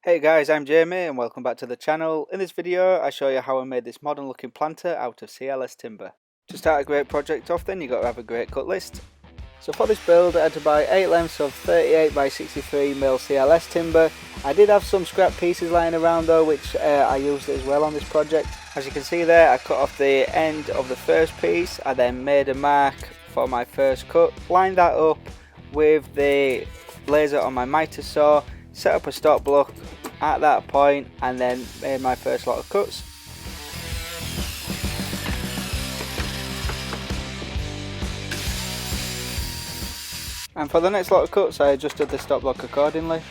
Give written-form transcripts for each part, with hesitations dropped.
Hey guys, I'm Jamie and welcome back to the channel. In this video I show you how I made this modern looking planter out of CLS timber. To start a great project off then, you've got to have a great cut list. So for this build I had to buy 8 lengths of 38 by 63mm CLS timber. I did have some scrap pieces lying around though, which I used as well on this project. As you can see there, I cut off the end of the first piece. I then made a mark for my first cut, lined that up with the laser on my miter saw, set up a stop block at that point and then made my first lot of cuts. And for the next lot of cuts I adjusted the stop block accordingly.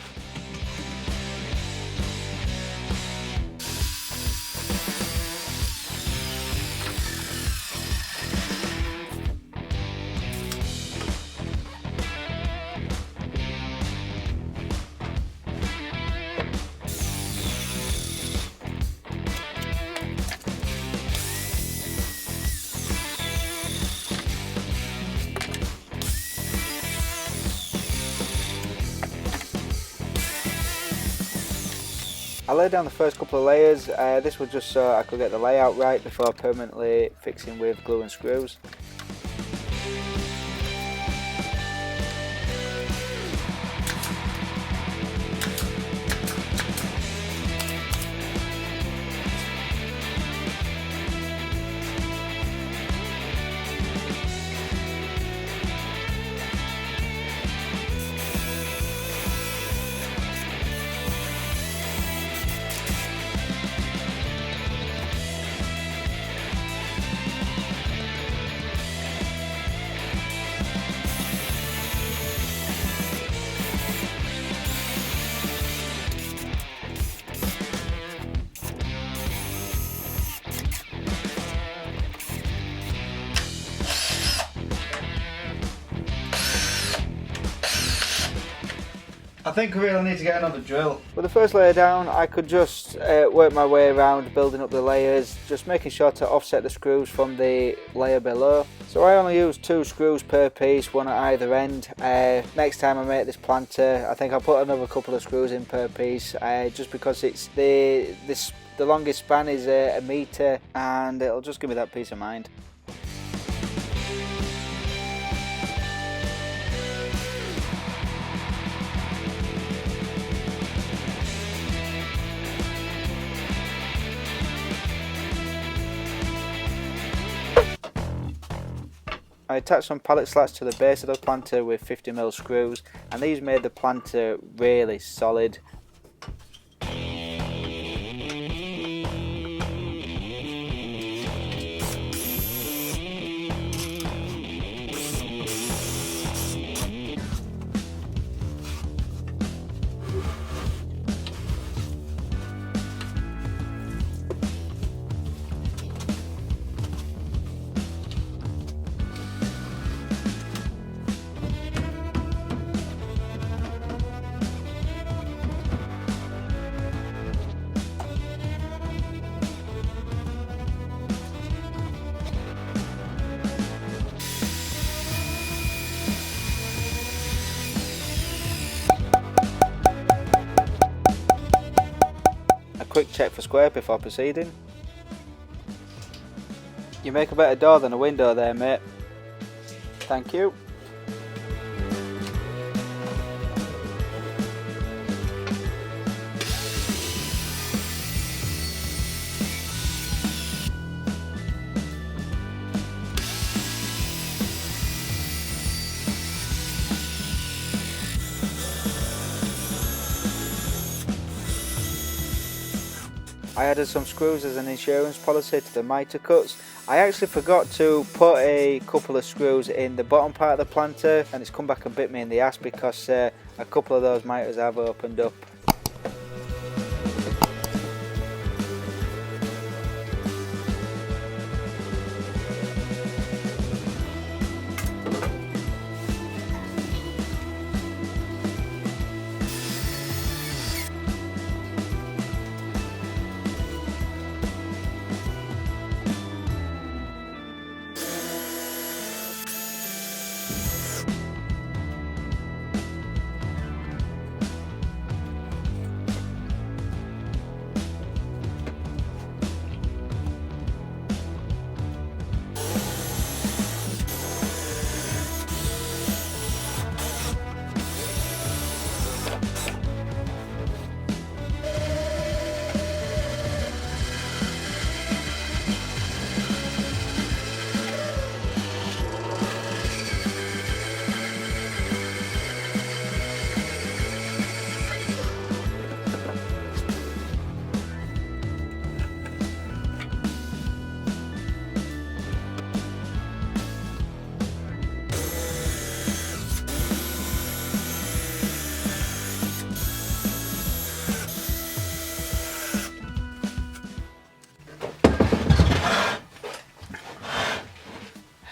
I laid down the first couple of layers. This was just so I could get the layout right before permanently fixing with glue and screws. I think I really need to get another drill. With the first layer down I could just work my way around building up the layers, just making sure to offset the screws from the layer below. So I only use 2 screws per piece, one at either end. Next time I make this planter I think I'll put another couple of screws in per piece, just because it's the longest span is a metre and it'll just give me that peace of mind. I attached some pallet slats to the base of the planter with 50mm screws, and these made the planter really solid. Quick check for square before proceeding. You make a better door than a window there, mate. Thank you. I added some screws as an insurance policy to the miter cuts. I actually forgot to put a couple of screws in the bottom part of the planter and it's come back and bit me in the ass because a couple of those miters have opened up.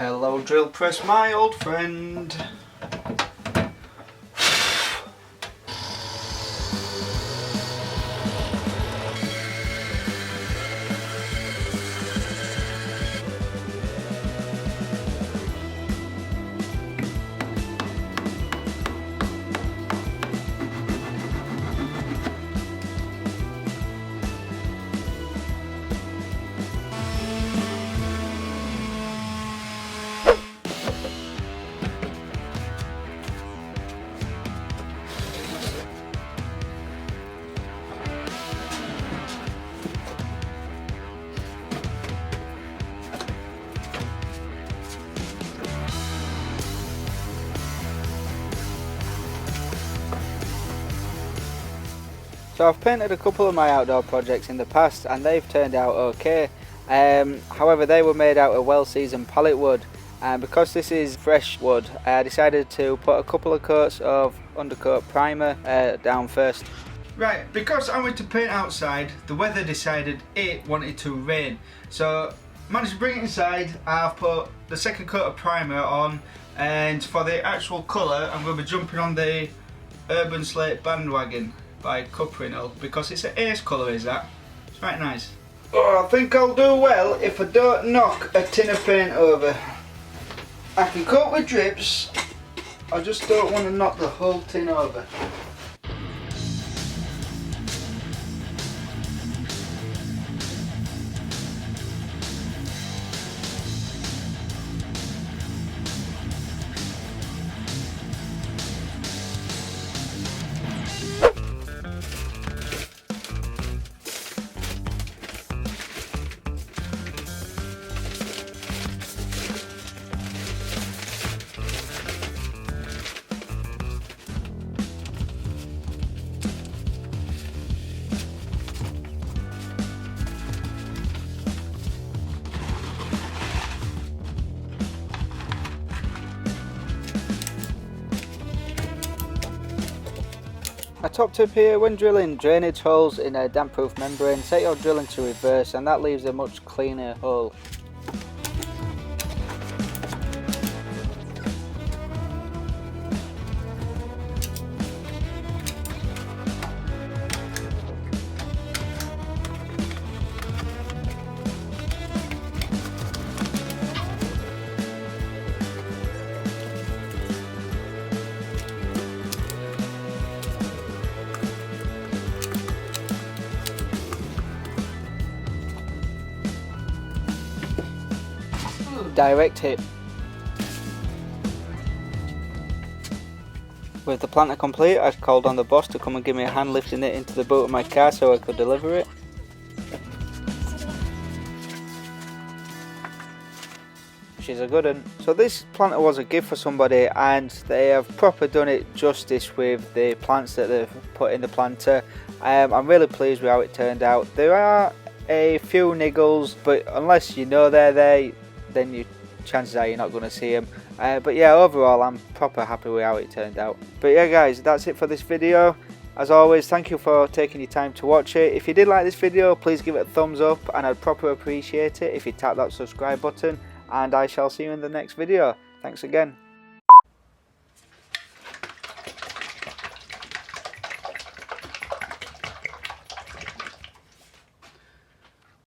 Hello drill press, my old friend. So I've painted a couple of my outdoor projects in the past and they've turned out okay. However, they were made out of well-seasoned pallet wood, and because this is fresh wood, I decided to put a couple of coats of undercoat primer down first. Right, because I went to paint outside, the weather decided it wanted to rain. So managed to bring it inside. I've put the second coat of primer on, and for the actual colour I'm going to be jumping on the Urban Slate bandwagon by Cuprinol, because it's an ace colour, is that? It's right nice. Oh, I think I'll do well if I don't knock a tin of paint over. I can cope with drips, I just don't want to knock the whole tin over. A top tip here: when drilling drainage holes in a damp proof membrane, set your drilling to reverse and that leaves a much cleaner hole. Direct hit. With the planter complete, I called on the boss to come and give me a hand lifting it into the boot of my car so I could deliver it. She's a good one. So this planter was a gift for somebody and they have proper done it justice with the plants that they've put in the planter. I'm really pleased with how it turned out. There are a few niggles, but unless you know they're there, then you chances are you're not going to see them. But yeah, overall I'm proper happy with how it turned out. But yeah guys, that's it for this video. As always, thank you for taking your time to watch it. If you did like this video, please give it a thumbs up, and I'd proper appreciate it if you tap that subscribe button, and I shall see you in the next video. Thanks again.